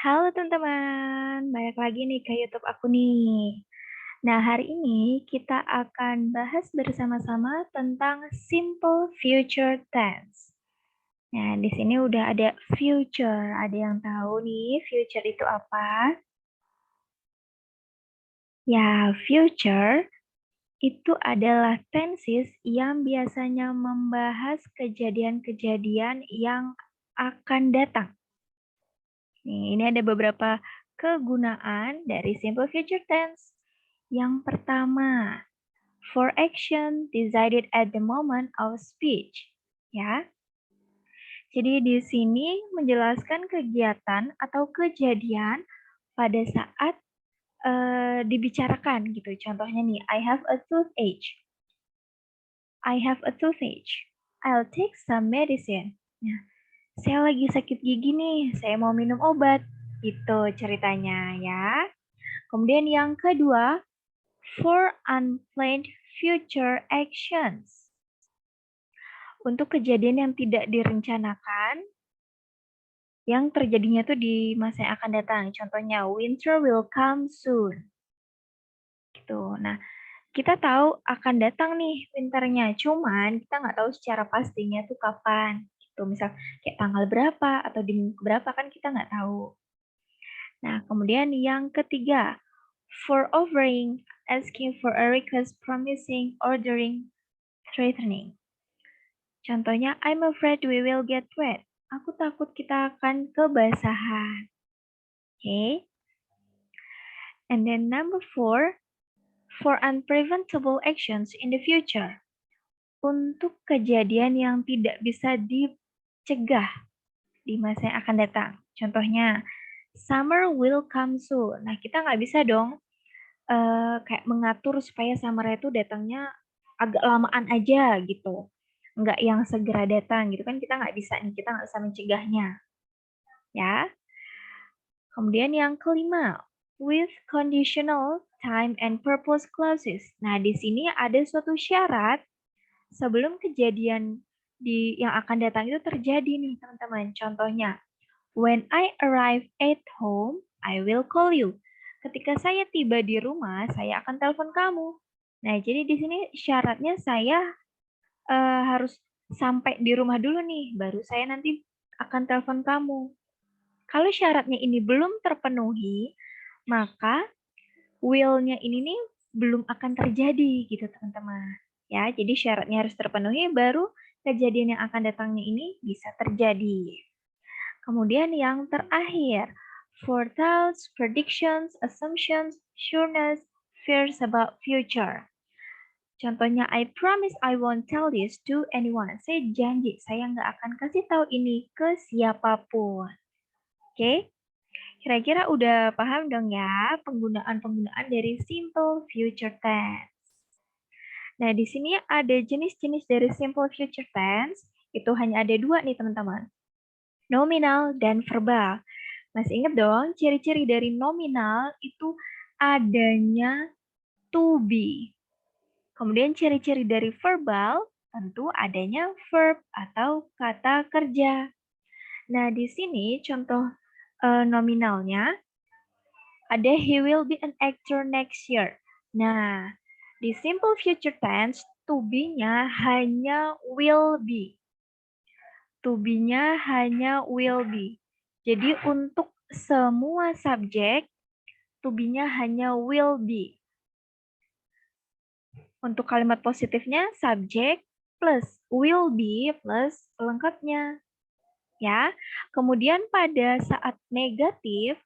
Halo teman-teman, balik lagi nih ke YouTube aku nih. Nah, hari ini kita akan bahas bersama-sama tentang simple future tense. Nah, di sini udah ada future. Ada yang tahu nih future itu apa? Ya, future itu adalah tenses yang biasanya membahas kejadian-kejadian yang akan datang. Nih, ini ada beberapa kegunaan dari simple future tense. Yang pertama, for action decided at the moment of speech. Ya. Jadi di sini menjelaskan kegiatan atau kejadian pada saat dibicarakan gitu. Contohnya nih, I have a toothache. I have a toothache. I'll take some medicine. Nah, saya lagi sakit gigi nih, saya mau minum obat. Itu ceritanya ya. Kemudian yang kedua, for unplanned future actions. Untuk kejadian yang tidak direncanakan, yang terjadinya tuh di masa yang akan datang. Contohnya, winter will come soon. Gitu. Nah, kita tahu akan datang nih winternya, cuman kita nggak tahu secara pastinya tuh kapan. Gitu. Misal kayak tanggal berapa atau di minggu berapa kan kita nggak tahu. Nah, kemudian yang ketiga, for offering, asking for a request, promising, ordering, threatening. Contohnya, I'm afraid we will get wet. Aku takut kita akan kebasahan. Okay. And then number 4, for unpreventable actions in the future. Untuk kejadian yang tidak bisa dicegah di masa yang akan datang. Contohnya, summer will come soon. Nah, kita nggak bisa dong kayak mengatur supaya summer itu datangnya agak lamaan aja gitu. Nggak yang segera datang gitu kan, kita nggak bisa nih, kita nggak bisa mencegahnya. Ya. Kemudian yang kelima, with conditional time and purpose clauses. Nah, di sini ada suatu syarat sebelum kejadian yang akan datang itu terjadi nih, teman-teman. Contohnya, when I arrive at home, I will call you. Ketika saya tiba di rumah, saya akan telepon kamu. Nah, jadi di sini syaratnya saya harus sampai di rumah dulu nih, baru saya nanti akan telepon kamu. Kalau syaratnya ini belum terpenuhi, maka will-nya ini nih belum akan terjadi gitu teman-teman. Ya, jadi syaratnya harus terpenuhi baru kejadian yang akan datangnya ini bisa terjadi. Kemudian yang terakhir, for thoughts, predictions, assumptions, sureness, fears about future. Contohnya, I promise I won't tell this to anyone. Saya janji saya nggak akan kasih tahu ini ke siapapun. Oke? Kira-kira udah paham dong ya penggunaan-penggunaan dari simple future tense. Nah, di sini ada jenis-jenis dari simple future tense. Itu hanya ada dua nih, teman-teman. Nominal dan verbal. Masih ingat dong, ciri-ciri dari nominal itu adanya to be. Kemudian ciri-ciri dari verbal tentu adanya verb atau kata kerja. Nah, di sini contoh nominalnya ada he will be an actor next year. Nah, di simple future tense, to be-nya hanya will be. To be-nya hanya will be. Jadi untuk semua subjek, to be-nya hanya will be. Untuk kalimat positifnya, subjek plus will be plus pelengkapnya. Ya. Kemudian pada saat negatif,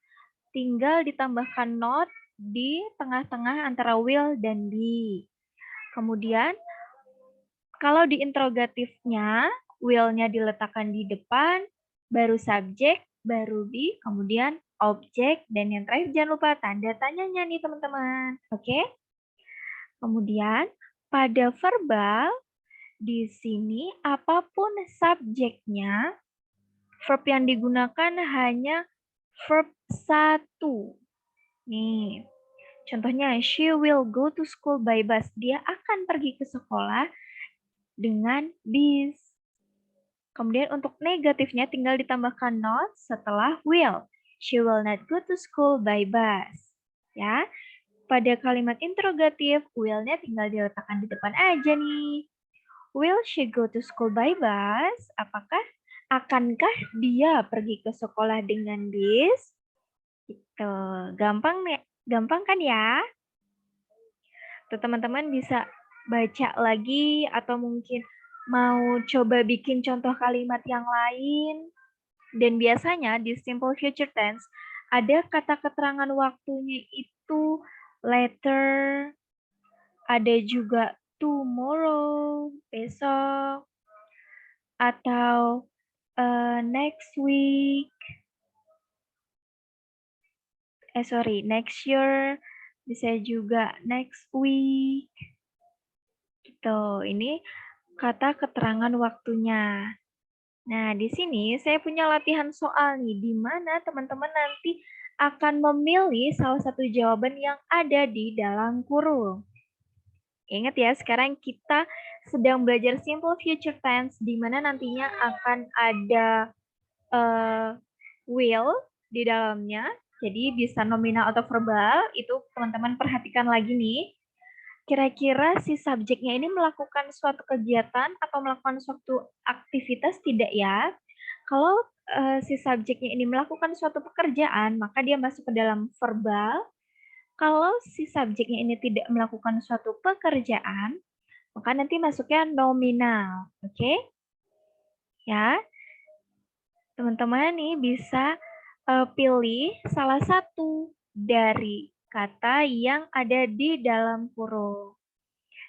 tinggal ditambahkan not di tengah-tengah antara will dan be. Kemudian, kalau di interrogatifnya, will-nya diletakkan di depan, baru subjek, baru be, kemudian objek, dan yang terakhir jangan lupa tanda tanyanya nih teman-teman. Oke? Kemudian, pada verbal, di sini apapun subjeknya, verb yang digunakan hanya verb satu. Nih, contohnya, she will go to school by bus. Dia akan pergi ke sekolah dengan bis. Kemudian untuk negatifnya tinggal ditambahkan not setelah will. She will not go to school by bus. Ya, pada kalimat interrogatif, will-nya tinggal diletakkan di depan aja nih. Will she go to school by bus? Akankah dia pergi ke sekolah dengan bis? Gitu. Gampang kan ya? Tuh teman-teman bisa baca lagi atau mungkin mau coba bikin contoh kalimat yang lain. Dan biasanya di simple future tense ada kata keterangan waktunya itu later, ada juga tomorrow, besok, atau next week, next year, bisa juga next week. Gitu, ini kata keterangan waktunya. Nah, di sini saya punya latihan soal nih, di mana teman-teman nanti akan memilih salah satu jawaban yang ada di dalam kurung. Ingat ya, sekarang kita sedang belajar simple future tense, di mana nantinya akan ada will di dalamnya. Jadi bisa nominal atau verbal, itu teman-teman perhatikan lagi nih. Kira-kira si subjeknya ini melakukan suatu kegiatan atau melakukan suatu aktivitas tidak ya? Kalau si subjeknya ini melakukan suatu pekerjaan, maka dia masuk ke dalam verbal. Kalau si subjeknya ini tidak melakukan suatu pekerjaan, maka nanti masuknya nominal. Oke? Ya. Teman-teman nih bisa pilih salah satu dari kata yang ada di dalam kurung.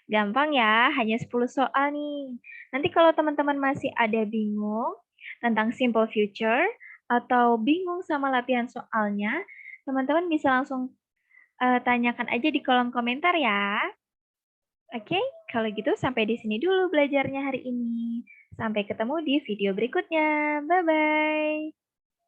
Gampang ya, hanya 10 soal nih. Nanti kalau teman-teman masih ada bingung tentang simple future atau bingung sama latihan soalnya, teman-teman bisa langsung tanyakan aja di kolom komentar ya. Oke, kalau gitu sampai di sini dulu belajarnya hari ini. Sampai ketemu di video berikutnya. Bye-bye.